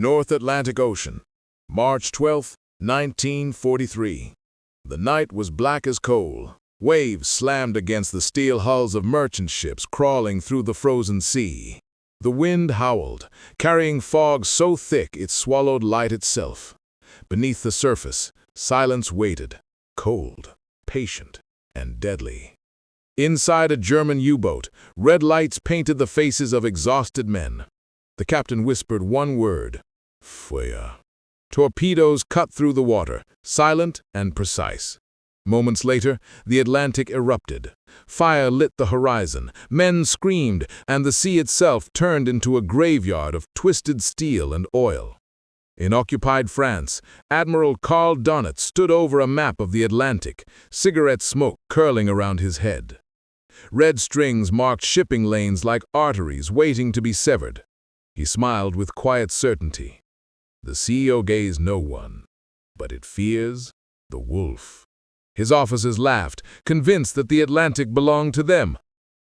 North Atlantic Ocean, March 12, 1943. The night was black as coal. Waves slammed against the steel hulls of merchant ships crawling through the frozen sea. The wind howled, carrying fog so thick it swallowed light itself. Beneath the surface, silence waited, cold, patient, and deadly. Inside a German U-boat, red lights painted the faces of exhausted men. The captain whispered one word, "Feuer." Torpedoes cut through the water, silent and precise. Moments later, the Atlantic erupted. Fire lit the horizon, men screamed, and the sea itself turned into a graveyard of twisted steel and oil. In occupied France, Admiral Karl Dönitz stood over a map of the Atlantic, cigarette smoke curling around his head. Red strings marked shipping lanes like arteries waiting to be severed. He smiled with quiet certainty. The sea obeys no one, but it fears the wolf. His officers laughed, convinced that the Atlantic belonged to them.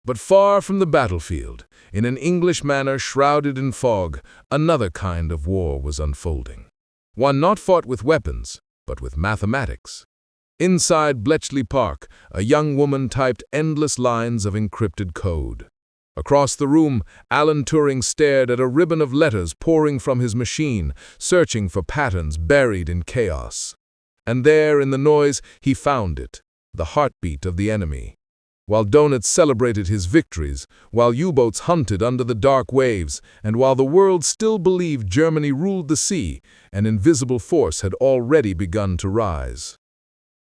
But far from the battlefield, in an English manor shrouded in fog, another kind of war was unfolding. One not fought with weapons, but with mathematics. Inside Bletchley Park, a young woman typed endless lines of encrypted code. Across the room, Alan Turing stared at a ribbon of letters pouring from his machine, searching for patterns buried in chaos. And there, in the noise, he found it, the heartbeat of the enemy. While Dönitz celebrated his victories, while U-boats hunted under the dark waves, and while the world still believed Germany ruled the sea, an invisible force had already begun to rise.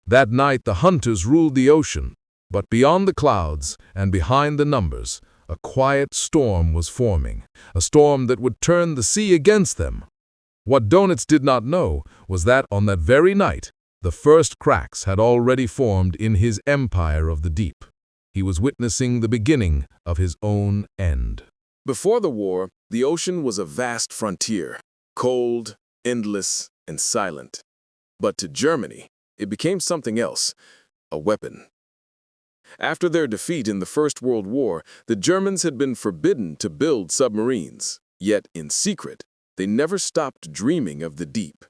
That night the hunters ruled the ocean, but beyond the clouds and behind the numbers, a quiet storm was forming, a storm that would turn the sea against them. What Dönitz did not know was that on that very night, the first cracks had already formed in his empire of the deep. He was witnessing the beginning of his own end. Before the war, the ocean was a vast frontier, cold, endless, and silent. But to Germany, it became something else, a weapon. After their defeat in the First World War, the Germans had been forbidden to build submarines. Yet, in secret, they never stopped dreaming of the deep.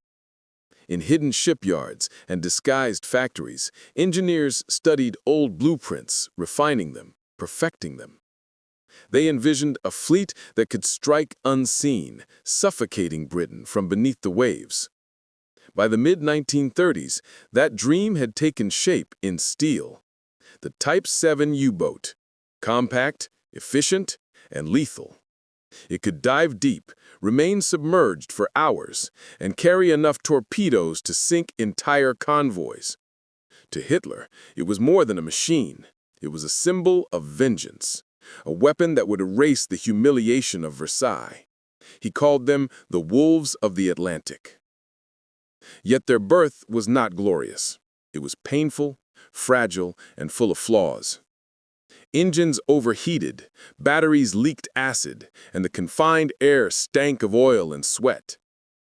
In hidden shipyards and disguised factories, engineers studied old blueprints, refining them, perfecting them. They envisioned a fleet that could strike unseen, suffocating Britain from beneath the waves. By the mid-1930s, that dream had taken shape in steel. The Type 7 U-boat, compact, efficient, and lethal. It could dive deep, remain submerged for hours, and carry enough torpedoes to sink entire convoys. To Hitler, it was more than a machine. It was a symbol of vengeance, a weapon that would erase the humiliation of Versailles. He called them the wolves of the Atlantic. Yet their birth was not glorious. It was painful, fragile, and full of flaws. Engines overheated, batteries leaked acid, and the confined air stank of oil and sweat.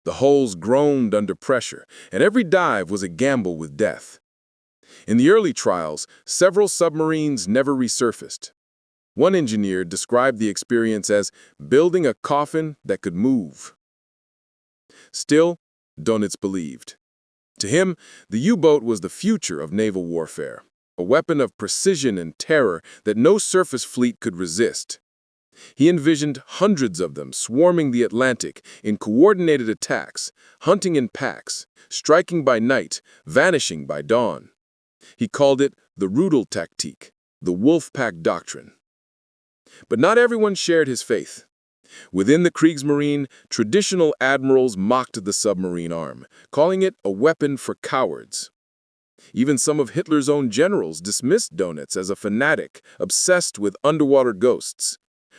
The hulls groaned under pressure, and every dive was a gamble with death. In the early trials, several submarines never resurfaced. One engineer described the experience as building a coffin that could move. Still, Dönitz believed. To him, the U-boat was the future of naval warfare, a weapon of precision and terror that no surface fleet could resist. He envisioned hundreds of them swarming the Atlantic in coordinated attacks, hunting in packs, striking by night, vanishing by dawn. He called it the Rudeltaktik, the wolf pack doctrine. But not everyone shared his faith. Within the Kriegsmarine, traditional admirals mocked the submarine arm, calling it a weapon for cowards. Even some of Hitler's own generals dismissed Dönitz as a fanatic, obsessed with underwater ghosts.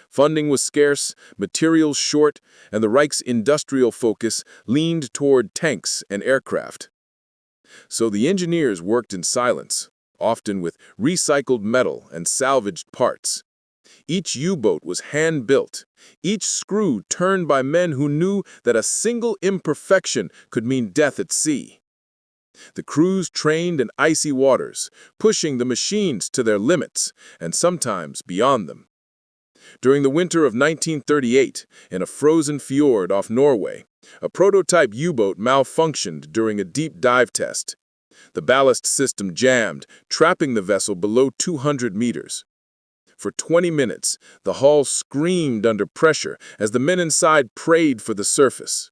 Funding was scarce, materials short, and the Reich's industrial focus leaned toward tanks and aircraft. So the engineers worked in silence, often with recycled metal and salvaged parts. Each U-boat was hand-built, each screw turned by men who knew that a single imperfection could mean death at sea. The crews trained in icy waters, pushing the machines to their limits, and sometimes beyond them. During the winter of 1938, in a frozen fjord off Norway, a prototype U-boat malfunctioned during a deep dive test. The ballast system jammed, trapping the vessel below 200 meters. For 20 minutes, the hull screamed under pressure as the men inside prayed for the surface.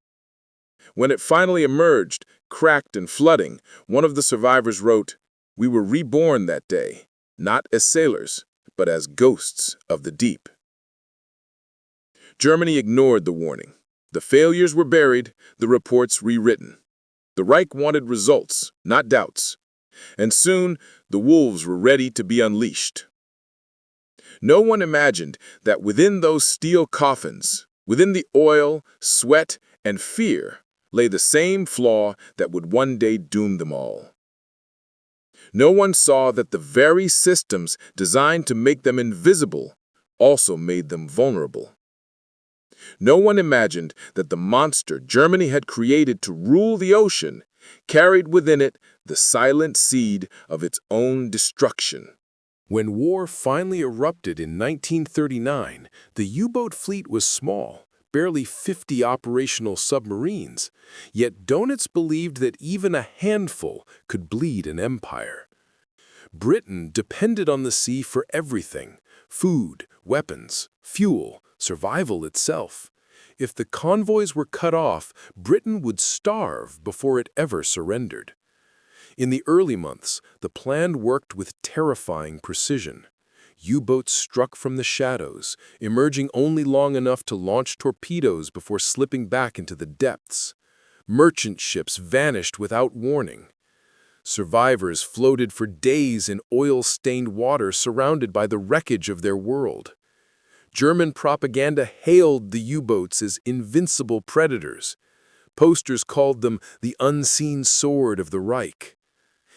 When it finally emerged, cracked and flooding, one of the survivors wrote, "We were reborn that day, not as sailors, but as ghosts of the deep." Germany ignored the warning. The failures were buried, the reports rewritten. The Reich wanted results, not doubts. And soon, the wolves were ready to be unleashed. No one imagined that within those steel coffins, within the oil, sweat, and fear, lay the same flaw that would one day doom them all. No one saw that the very systems designed to make them invisible also made them vulnerable. No one imagined that the monster Germany had created to rule the ocean carried within it the silent seed of its own destruction. When war finally erupted in 1939, the U-boat fleet was small, barely 50 operational submarines, yet Dönitz believed that even a handful could bleed an empire. Britain depended on the sea for everything: food, weapons, fuel, survival itself. If the convoys were cut off, Britain would starve before it ever surrendered. In the early months, the plan worked with terrifying precision. U-boats struck from the shadows, emerging only long enough to launch torpedoes before slipping back into the depths. Merchant ships vanished without warning. Survivors floated for days in oil-stained water surrounded by the wreckage of their world. German propaganda hailed the U-boats as invincible predators. Posters called them the unseen sword of the Reich.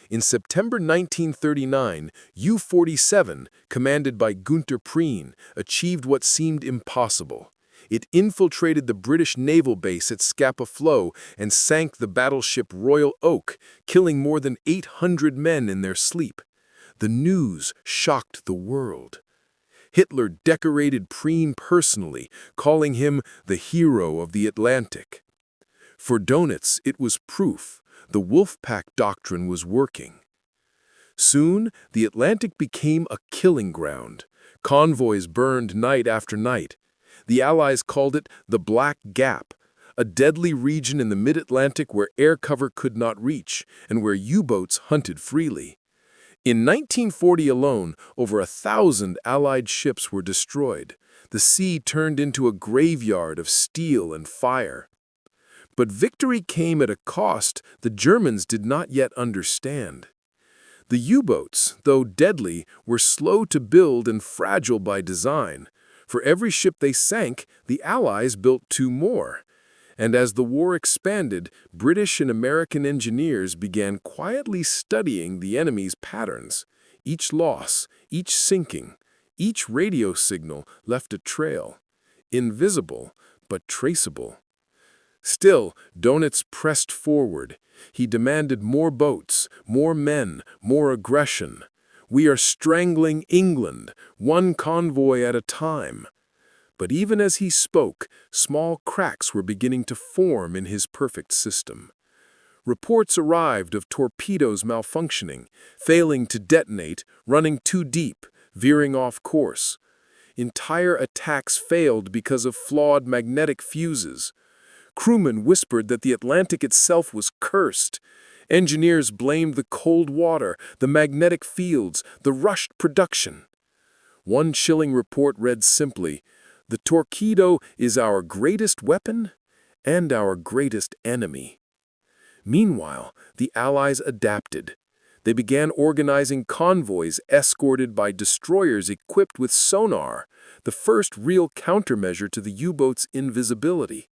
In September 1939, U-47, commanded by Günther Prien, achieved what seemed impossible. It infiltrated the British naval base at Scapa Flow and sank the battleship Royal Oak, killing more than 800 men in their sleep. The news shocked the world. Hitler decorated Prien personally, calling him the hero of the Atlantic. For Dönitz, it was proof the Wolfpack doctrine was working. Soon, the Atlantic became a killing ground. Convoys burned night after night. The Allies called it the Black Gap, a deadly region in the mid-Atlantic where air cover could not reach and where U-boats hunted freely. In 1940 alone, over 1,000 Allied ships were destroyed. The sea turned into a graveyard of steel and fire. But victory came at a cost the Germans did not yet understand. The U-boats, though deadly, were slow to build and fragile by design. For every ship they sank, the Allies built 2 more. And as the war expanded, British and American engineers began quietly studying the enemy's patterns. Each loss, each sinking, each radio signal left a trail. Invisible, but traceable. Still, Dönitz pressed forward. He demanded more boats, more men, more aggression. "We are strangling England, one convoy at a time." But even as he spoke, small cracks were beginning to form in his perfect system. Reports arrived of torpedoes malfunctioning, failing to detonate, running too deep, veering off course. Entire attacks failed because of flawed magnetic fuses. Crewmen whispered that the Atlantic itself was cursed. Engineers blamed the cold water, the magnetic fields, the rushed production. One chilling report read simply, "The torpedo is our greatest weapon and our greatest enemy." Meanwhile, the Allies adapted. They began organizing convoys escorted by destroyers equipped with sonar, the first real countermeasure to the U-boat's invisibility.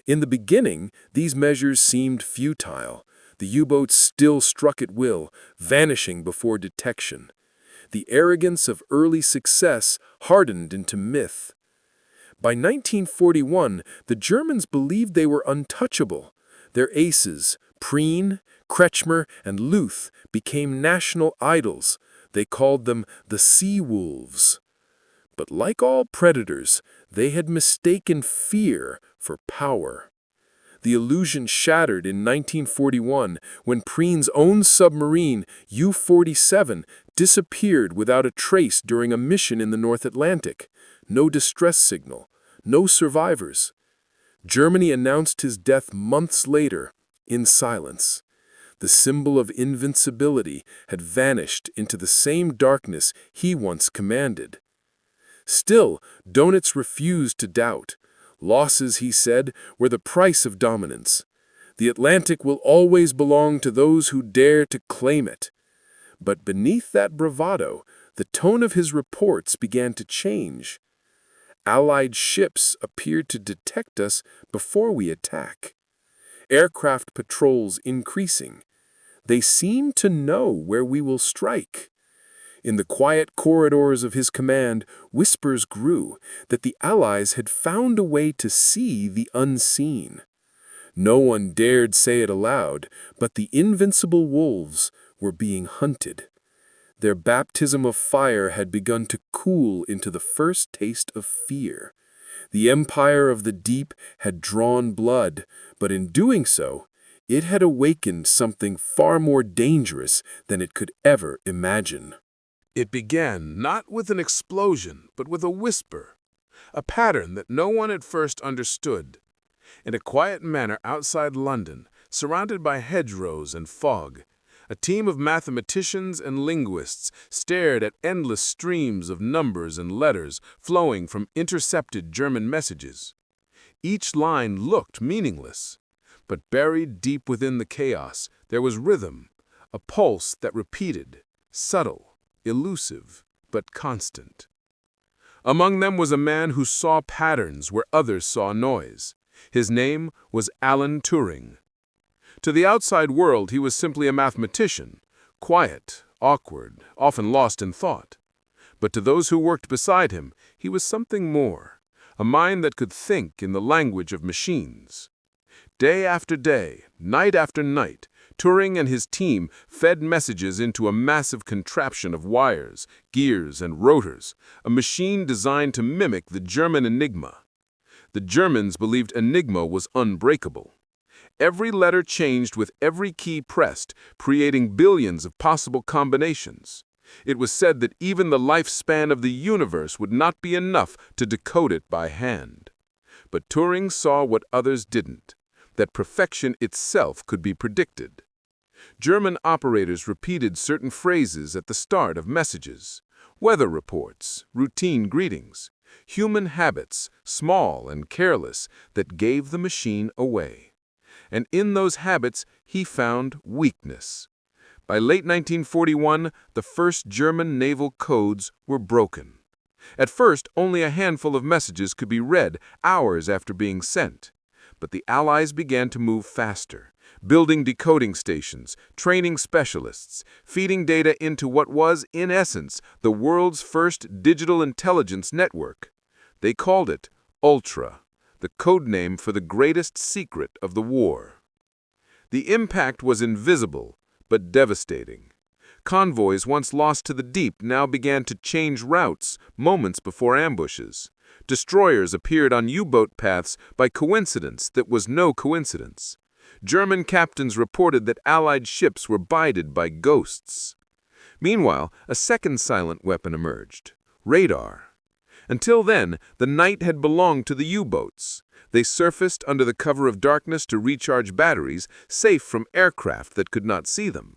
In the beginning, these measures seemed futile. The U-boats still struck at will, vanishing before detection. The arrogance of early success hardened into myth. By 1941, the Germans believed they were untouchable. Their aces, Prien, Kretschmer, and Luth, became national idols. They called them the Sea Wolves. But like all predators, they had mistaken fear for power. The illusion shattered in 1941 when Preen's own submarine, U-47, disappeared without a trace during a mission in the North Atlantic. No distress signal, no survivors. Germany announced his death months later, in silence. The symbol of invincibility had vanished into the same darkness he once commanded. Still, Dönitz refused to doubt. Losses, he said, were the price of dominance. The Atlantic will always belong to those who dare to claim it. But beneath that bravado, the tone of his reports began to change. Allied ships appeared to detect us before we attack. Aircraft patrols increasing. They seem to know where we will strike. In the quiet corridors of his command, whispers grew that the Allies had found a way to see the unseen. No one dared say it aloud, but the invincible wolves were being hunted. Their baptism of fire had begun to cool into the first taste of fear. The empire of the deep had drawn blood, but in doing so, it had awakened something far more dangerous than it could ever imagine. It began not with an explosion, but with a whisper, a pattern that no one at first understood. In a quiet manner outside London, surrounded by hedgerows and fog, a team of mathematicians and linguists stared at endless streams of numbers and letters flowing from intercepted German messages. Each line looked meaningless, but buried deep within the chaos, there was rhythm, a pulse that repeated, subtle, elusive, but constant. Among them was a man who saw patterns where others saw noise. His name was Alan Turing. To the outside world, he was simply a mathematician, quiet, awkward, often lost in thought. But to those who worked beside him, he was something more, a mind that could think in the language of machines. Day after day, night after night, Turing and his team fed messages into a massive contraption of wires, gears, and rotors, a machine designed to mimic the German Enigma. The Germans believed Enigma was unbreakable. Every letter changed with every key pressed, creating billions of possible combinations. It was said that even the lifespan of the universe would not be enough to decode it by hand. But Turing saw what others didn't, that perfection itself could be predicted. German operators repeated certain phrases at the start of messages, weather reports, routine greetings, human habits, small and careless, that gave the machine away. And in those habits, he found weakness. By late 1941, the first German naval codes were broken. At first, only a handful of messages could be read hours after being sent. But the Allies began to move faster, building decoding stations, training specialists, feeding data into what was, in essence, the world's first digital intelligence network. They called it Ultra, the code name for the greatest secret of the war. The impact was invisible, but devastating. Convoys once lost to the deep now began to change routes moments before ambushes. Destroyers appeared on U-boat paths by coincidence that was no coincidence. German captains reported that Allied ships were bided by ghosts. Meanwhile, a second silent weapon emerged: radar. Until then, the night had belonged to the U-boats. They surfaced under the cover of darkness to recharge batteries, safe from aircraft that could not see them.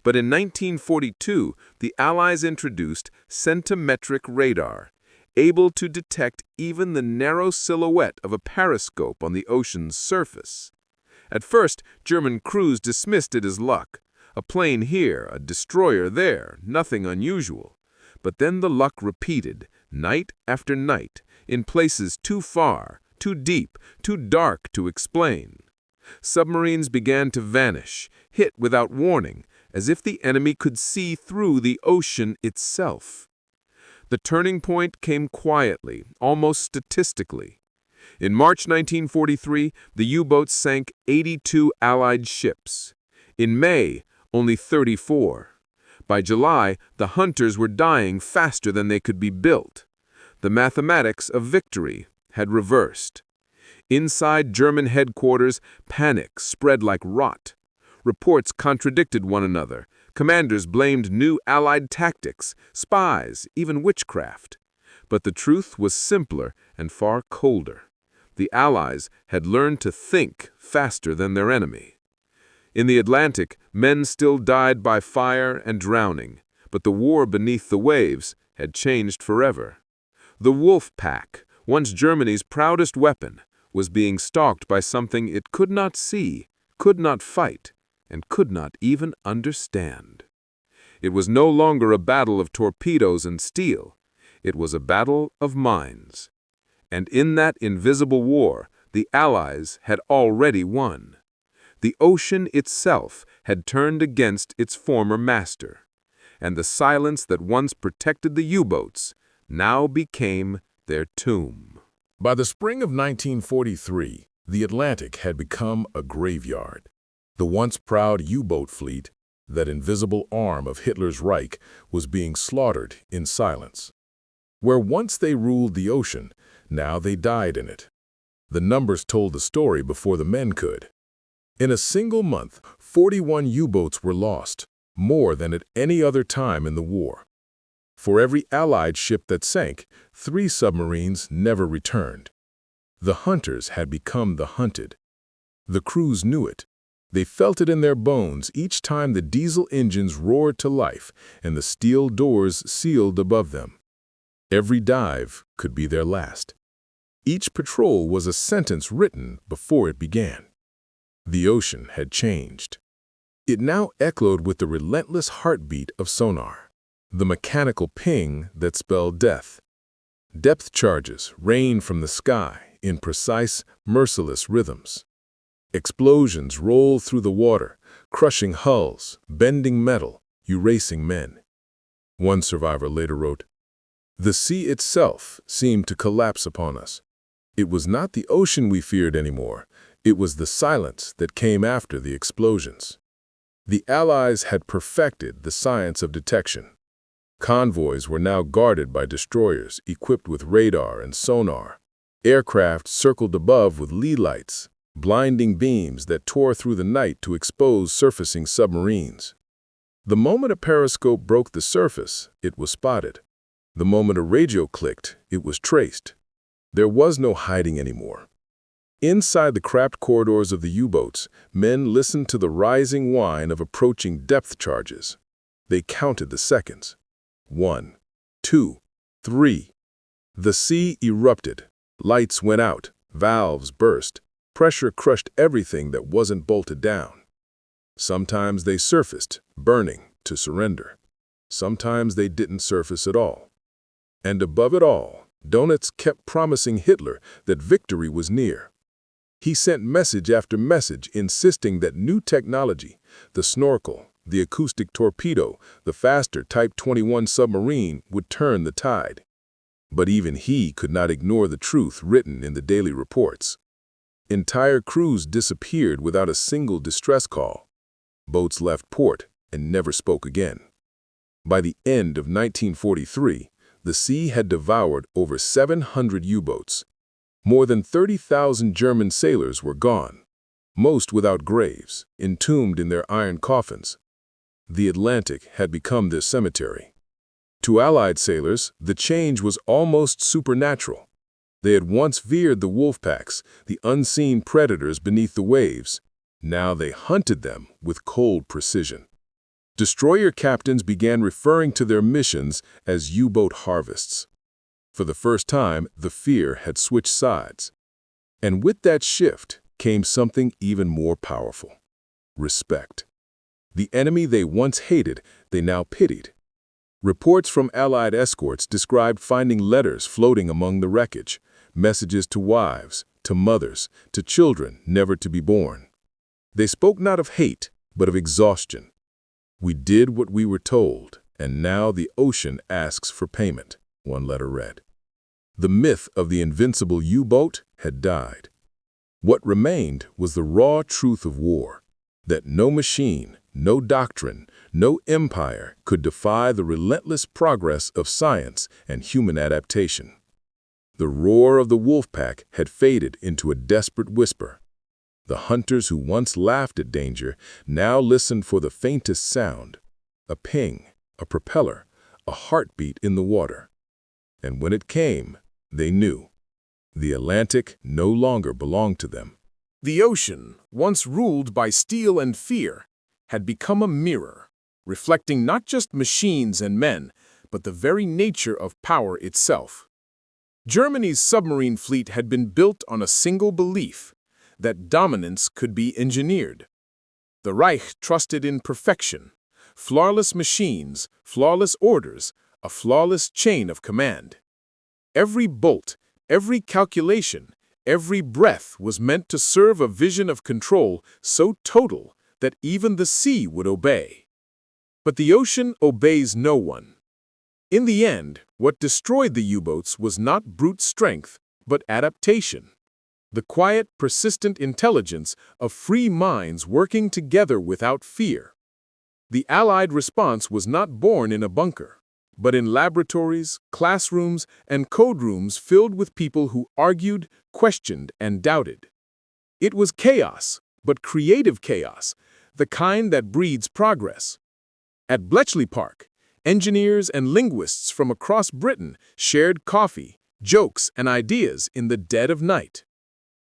But in 1942, the Allies introduced centimetric radar, able to detect even the narrow silhouette of a periscope on the ocean's surface. At first, German crews dismissed it as luck. A plane here, a destroyer there, nothing unusual. But then the luck repeated, night after night, in places too far, too deep, too dark to explain. Submarines began to vanish, hit without warning, as if the enemy could see through the ocean itself. The turning point came quietly, almost statistically. In March 1943, the U-boats sank 82 Allied ships. In May, only 34. By July, the hunters were dying faster than they could be built. The mathematics of victory had reversed. Inside German headquarters, panic spread like rot. Reports contradicted one another. Commanders blamed new Allied tactics, spies, even witchcraft. But the truth was simpler and far colder. The Allies had learned to think faster than their enemy. In the Atlantic, men still died by fire and drowning, but the war beneath the waves had changed forever. The wolf pack, once Germany's proudest weapon, was being stalked by something it could not see, could not fight, and could not even understand. It was no longer a battle of torpedoes and steel. It was a battle of minds. And in that invisible war, the Allies had already won. The ocean itself had turned against its former master, and the silence that once protected the U-boats now became their tomb. By the spring of 1943, the Atlantic had become a graveyard. The once proud U-boat fleet, that invisible arm of Hitler's Reich, was being slaughtered in silence. Where once they ruled the ocean, now they died in it. The numbers told the story before the men could. In a single month, 41 U-boats were lost, more than at any other time in the war. For every Allied ship that sank, 3 submarines never returned. The hunters had become the hunted. The crews knew it. They felt it in their bones each time the diesel engines roared to life and the steel doors sealed above them. Every dive could be their last. Each patrol was a sentence written before it began. The ocean had changed. It now echoed with the relentless heartbeat of sonar, the mechanical ping that spelled death. Depth charges rained from the sky in precise, merciless rhythms. Explosions rolled through the water, crushing hulls, bending metal, erasing men. One survivor later wrote, "The sea itself seemed to collapse upon us. It was not the ocean we feared anymore. It was the silence that came after the explosions." The Allies had perfected the science of detection. Convoys were now guarded by destroyers equipped with radar and sonar. Aircraft circled above with lee lights, blinding beams that tore through the night to expose surfacing submarines. The moment a periscope broke the surface, it was spotted. The moment a radio clicked, it was traced. There was no hiding anymore. Inside the cramped corridors of the U-boats, men listened to the rising whine of approaching depth charges. They counted the seconds. 1, 2, 3. The sea erupted. Lights went out. Valves burst. Pressure crushed everything that wasn't bolted down. Sometimes they surfaced, burning, to surrender. Sometimes they didn't surface at all. And above it all, Dönitz kept promising Hitler that victory was near. He sent message after message insisting that new technology, the snorkel, the acoustic torpedo, the faster Type 21 submarine, would turn the tide. But even he could not ignore the truth written in the daily reports. Entire crews disappeared without a single distress call. Boats left port and never spoke again. By the end of 1943, the sea had devoured over 700 U-boats. More than 30,000 German sailors were gone, most without graves, entombed in their iron coffins. The Atlantic had become their cemetery. To Allied sailors, the change was almost supernatural. They had once feared the wolf packs, the unseen predators beneath the waves. Now they hunted them with cold precision. Destroyer captains began referring to their missions as U-boat harvests. For the first time, the fear had switched sides. And with that shift came something even more powerful: respect. The enemy they once hated, they now pitied. Reports from Allied escorts described finding letters floating among the wreckage, messages to wives, to mothers, to children never to be born. They spoke not of hate, but of exhaustion. "We did what we were told, and now the ocean asks for payment," one letter read. The myth of the invincible U-boat had died. What remained was the raw truth of war, that no machine, no doctrine, no empire could defy the relentless progress of science and human adaptation. The roar of the wolf pack had faded into a desperate whisper. The hunters who once laughed at danger now listened for the faintest sound, a ping, a propeller, a heartbeat in the water. And when it came, they knew. The Atlantic no longer belonged to them. The ocean, once ruled by steel and fear, had become a mirror, reflecting not just machines and men, but the very nature of power itself. Germany's submarine fleet had been built on a single belief, that dominance could be engineered. The Reich trusted in perfection, flawless machines, flawless orders, a flawless chain of command. Every bolt, every calculation, every breath was meant to serve a vision of control so total that even the sea would obey. But the ocean obeys no one. In the end, what destroyed the U-boats was not brute strength, but adaptation. The quiet, persistent intelligence of free minds working together without fear. The Allied response was not born in a bunker, but in laboratories, classrooms, and code rooms filled with people who argued, questioned, and doubted. It was chaos, but creative chaos, the kind that breeds progress. At Bletchley Park, engineers and linguists from across Britain shared coffee, jokes, and ideas in the dead of night.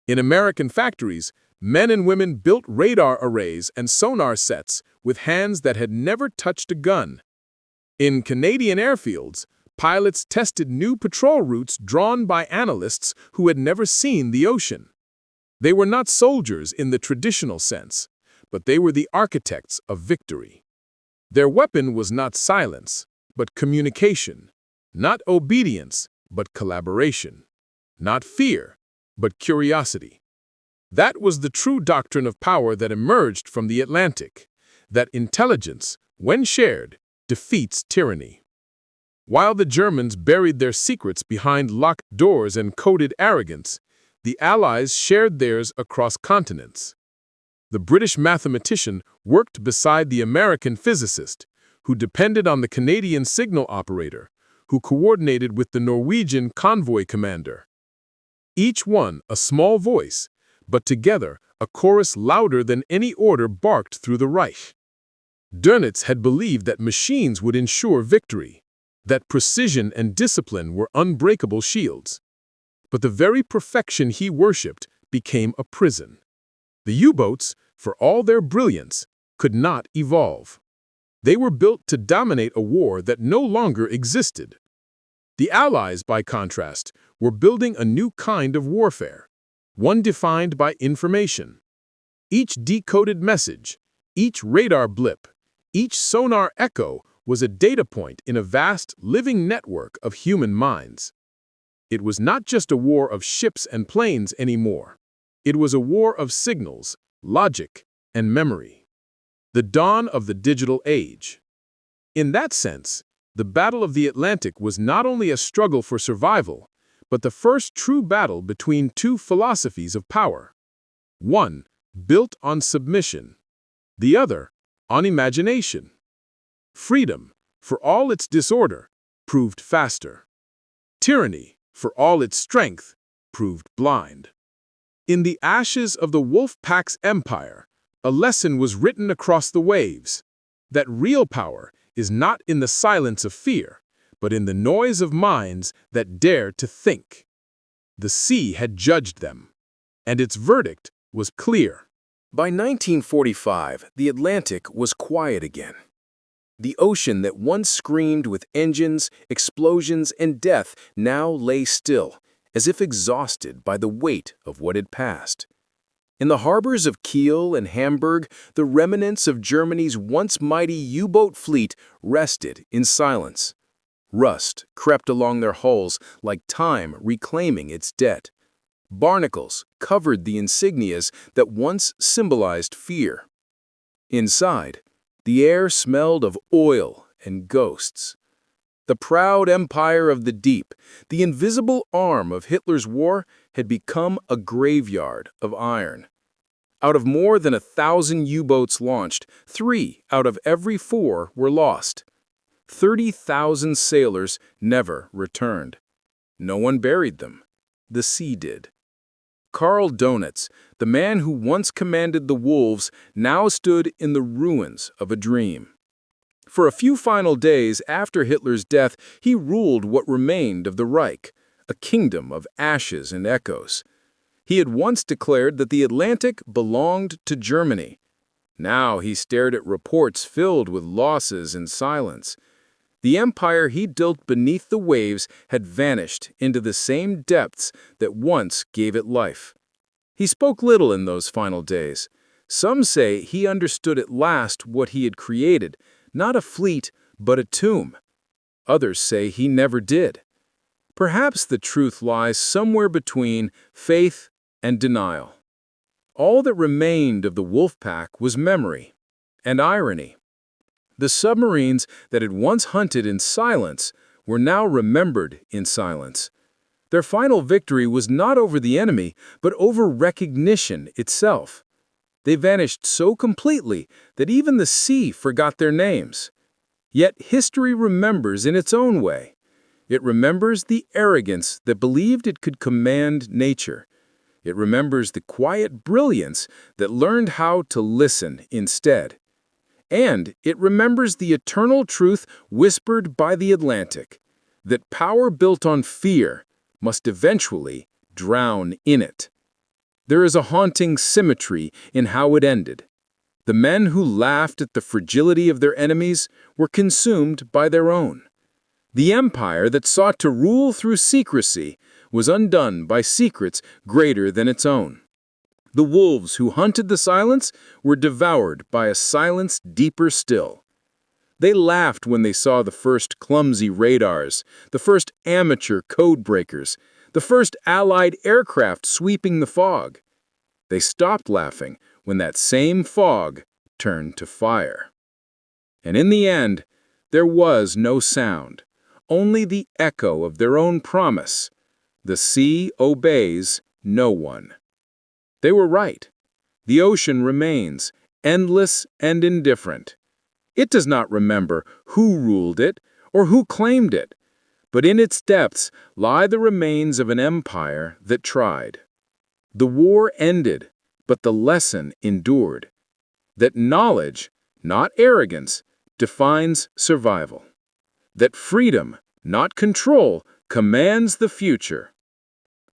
In American factories, men and women built radar arrays and sonar sets with hands that had never touched a gun. In Canadian airfields, pilots tested new patrol routes drawn by analysts who had never seen the ocean. They were not soldiers in the traditional sense, but they were the architects of victory. Their weapon was not silence, but communication, not obedience, but collaboration, not fear, but curiosity. That was the true doctrine of power that emerged from the Atlantic, that intelligence, when shared, defeats tyranny. While the Germans buried their secrets behind locked doors and coded arrogance, the Allies shared theirs across continents. The British mathematician worked beside the American physicist, who depended on the Canadian signal operator, who coordinated with the Norwegian convoy commander. Each one a small voice, but together a chorus louder than any order barked through the Reich. Dönitz had believed that machines would ensure victory, that precision and discipline were unbreakable shields. But the very perfection he worshipped became a prison. The U-boats, for all their brilliance, could not evolve. They were built to dominate a war that no longer existed. The Allies, by contrast, were building a new kind of warfare, one defined by information. Each decoded message, each radar blip, each sonar echo was a data point in a vast, living network of human minds. It was not just a war of ships and planes anymore. It was a war of signals, logic, and memory. The dawn of the digital age. In that sense, the Battle of the Atlantic was not only a struggle for survival, but the first true battle between two philosophies of power. One, built on submission. The other, on imagination. Freedom, for all its disorder, proved faster. Tyranny, for all its strength, proved blind. In the ashes of the wolf pack's empire, a lesson was written across the waves, that real power is not in the silence of fear, but in the noise of minds that dare to think. The sea had judged them, and its verdict was clear. By 1945, the Atlantic was quiet again. The ocean that once screamed with engines, explosions, and death now lay still, as if exhausted by the weight of what had passed. In the harbors of Kiel and Hamburg, the remnants of Germany's once mighty U-boat fleet rested in silence. Rust crept along their hulls like time reclaiming its debt. Barnacles covered the insignias that once symbolized fear. Inside, the air smelled of oil and ghosts. The proud empire of the deep, the invisible arm of Hitler's war, had become a graveyard of iron. Out of more than 1,000 U-boats launched, 3 out of every 4 were lost. 30,000 sailors never returned. No one buried them. The sea did. Karl Dönitz, the man who once commanded the wolves, now stood in the ruins of a dream. For a few final days after Hitler's death, he ruled what remained of the Reich, a kingdom of ashes and echoes. He had once declared that the Atlantic belonged to Germany. Now he stared at reports filled with losses and silence. The empire he built beneath the waves had vanished into the same depths that once gave it life. He spoke little in those final days. Some say he understood at last what he had created, not a fleet, but a tomb. Others say he never did. Perhaps the truth lies somewhere between faith and denial. All that remained of the wolf pack was memory and irony. The submarines that had once hunted in silence were now remembered in silence. Their final victory was not over the enemy, but over recognition itself. They vanished so completely that even the sea forgot their names. Yet history remembers in its own way. It remembers the arrogance that believed it could command nature. It remembers the quiet brilliance that learned how to listen instead. And it remembers the eternal truth whispered by the Atlantic, that power built on fear must eventually drown in it. There is a haunting symmetry in how it ended. The men who laughed at the fragility of their enemies were consumed by their own. The empire that sought to rule through secrecy was undone by secrets greater than its own. The wolves who hunted the silence were devoured by a silence deeper still. They laughed when they saw the first clumsy radars, the first amateur code breakers, the first Allied aircraft sweeping the fog. They stopped laughing when that same fog turned to fire. And in the end, there was no sound, only the echo of their own promise. The sea obeys no one. They were right. The ocean remains, endless and indifferent. It does not remember who ruled it or who claimed it, but in its depths lie the remains of an empire that tried. The war ended, but the lesson endured. That knowledge, not arrogance, defines survival. That freedom, not control, commands the future.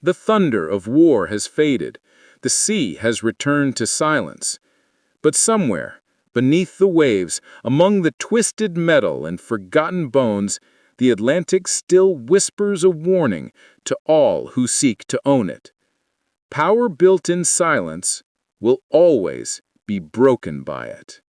The thunder of war has faded. The sea has returned to silence. But somewhere, beneath the waves, among the twisted metal and forgotten bones, the Atlantic still whispers a warning to all who seek to own it. Power built in silence will always be broken by it.